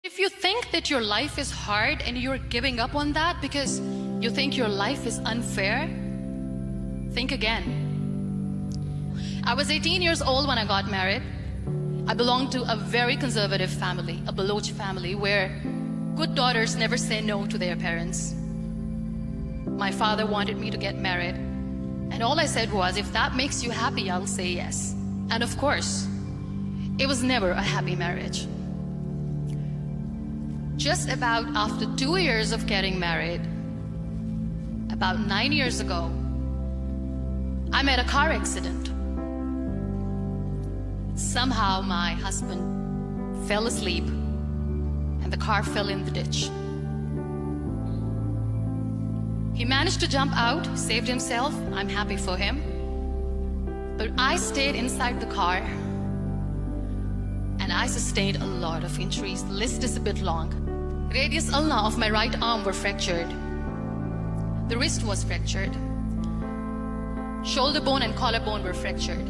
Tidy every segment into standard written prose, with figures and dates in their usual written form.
If you think that your life is hard and you're giving up on that because you think your life is unfair, think again. I was 18 years old when I got married. I belonged to a very conservative family, a Baloch family, where good daughters never say no to their parents. My father wanted me to get married, and all I said was, if that makes you happy, I'll say yes. And of course, it was never a happy marriage. Just about after 2 years of getting married, about 9 years ago, I met a car accident. Somehow my husband fell asleep and the car fell in the ditch. He managed to jump out, saved himself. I'm happy for him. But I stayed inside the car and I sustained a lot of injuries. The list is a bit long. Radius ulna of my right arm were fractured. The wrist was fractured. Shoulder bone and collarbone were fractured.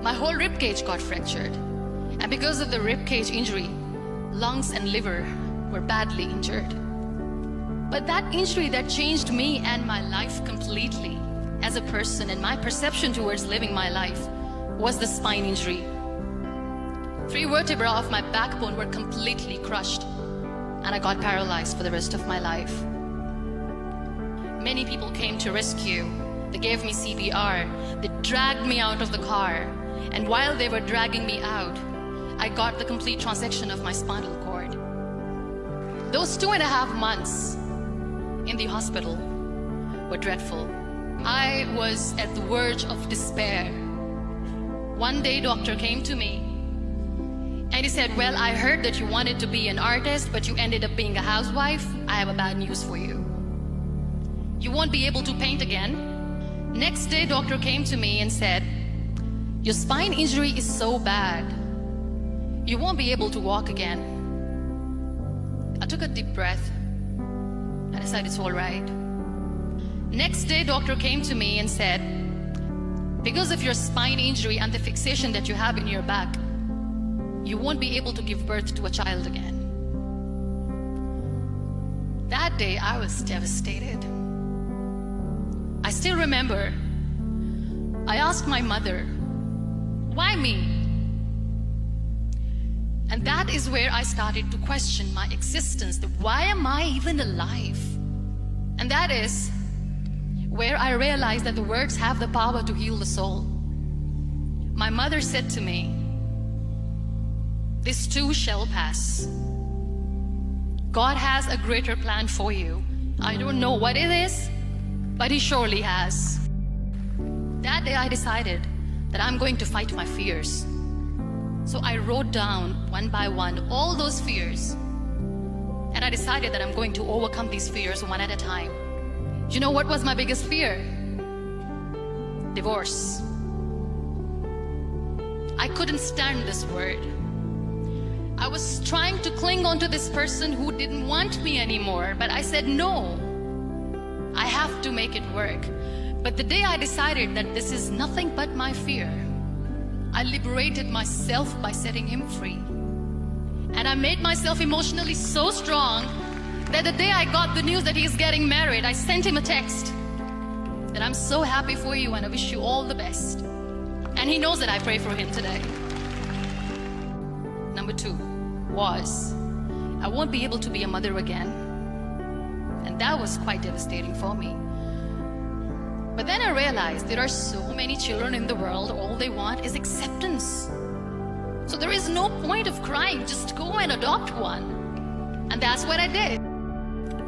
My whole rib cage got fractured. And because of the rib cage injury, lungs and liver were badly injured. But that injury that changed me and my life completely as a person and my perception towards living my life was the spine injury. 3 vertebrae of my backbone were completely crushed, and I got paralyzed for the rest of my life. Many people came to rescue. They gave me CPR. They dragged me out of the car. And while they were dragging me out, I got the complete transection of my spinal cord. Those 2.5 months in the hospital were dreadful. I was at the verge of despair. One day, doctor came to me and he said, well, I heard that you wanted to be an artist, but you ended up being a housewife. I have a bad news for you. You won't be able to paint again. Next day, doctor came to me and said, your spine injury is so bad, you won't be able to walk again. I took a deep breath and I said, it's all right. Next day, doctor came to me and said, because of your spine injury and the fixation that you have in your back, you won't be able to give birth to a child again. That day, I was devastated. I still remember, I asked my mother, why me? And that is where I started to question my existence. Why am I even alive? And that is where I realized that the words have the power to heal the soul. My mother said to me, this too shall pass. God has a greater plan for you. I don't know what it is, but He surely has. That day I decided that I'm going to fight my fears. So I wrote down one by one all those fears. And I decided that I'm going to overcome these fears one at a time. You know what was my biggest fear? Divorce. I couldn't stand this word. I was trying to cling on to this person who didn't want me anymore, but I said no. I have to make it work. But the day I decided that this is nothing but my fear, I liberated myself by setting him free. And I made myself emotionally so strong that the day I got the news that he's getting married, I sent him a text that I'm so happy for you and I wish you all the best. And he knows that I pray for him today. Number 2 was, I won't be able to be a mother again. And that was quite devastating for me. But then I realized there are so many children in the world, all they want is acceptance. So there is no point of crying, just go and adopt one. And that's what I did.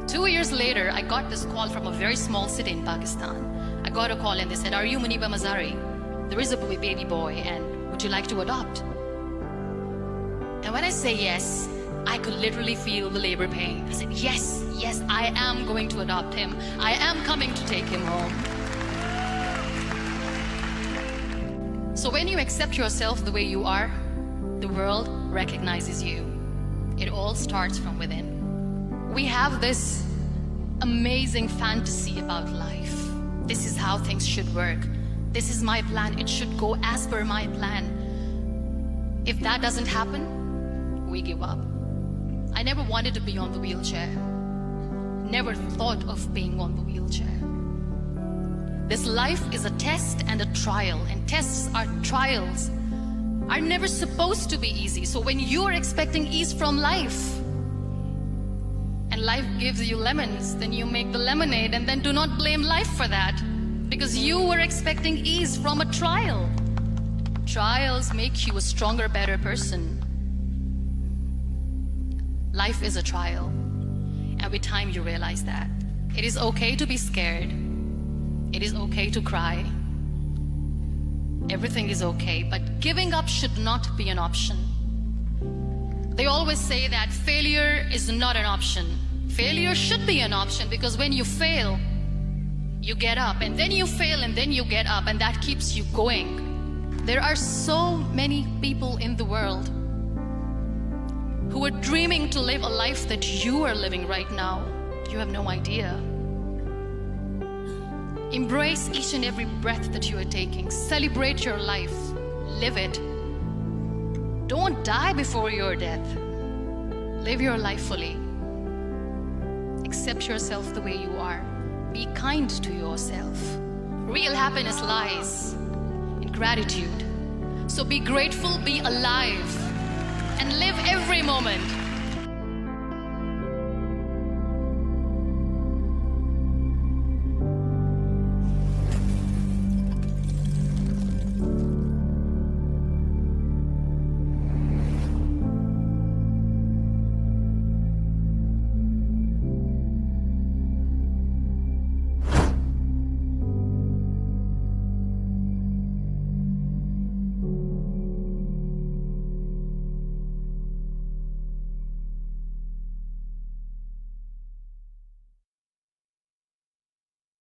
2 years later, I got this call from a very small city in Pakistan. I got a call and they said, are you Muniba Mazari? There is a baby boy and would you like to adopt? And when I say yes, I could literally feel the labor pain. I said, yes, yes, I am going to adopt him. I am coming to take him home. So when you accept yourself the way you are, the world recognizes you. It all starts from within. We have this amazing fantasy about life. This is how things should work. This is my plan. It should go as per my plan. If that doesn't happen, we give up. I never wanted to be on the wheelchair. Never thought of being on the wheelchair. This life is a test and a trial, and tests are trials are never supposed to be easy. So when you are expecting ease from life, and life gives you lemons, then you make the lemonade, and then do not blame life for that, because you were expecting ease from a trial. Trials make you a stronger, better person. Life is a trial, and with time you realize that. It is okay to be scared. It is okay to cry. Everything is okay, but giving up should not be an option. They always say that failure is not an option. Failure should be an option, because when you fail, you get up, and then you fail, and then you get up, and that keeps you going. There are so many people in the world who are dreaming to live a life that you are living right now. You have no idea. Embrace each and every breath that you are taking. Celebrate your life. Live it. Don't die before your death. Live your life fully. Accept yourself the way you are. Be kind to yourself. Real happiness lies in gratitude. So be grateful, be alive, and live every moment.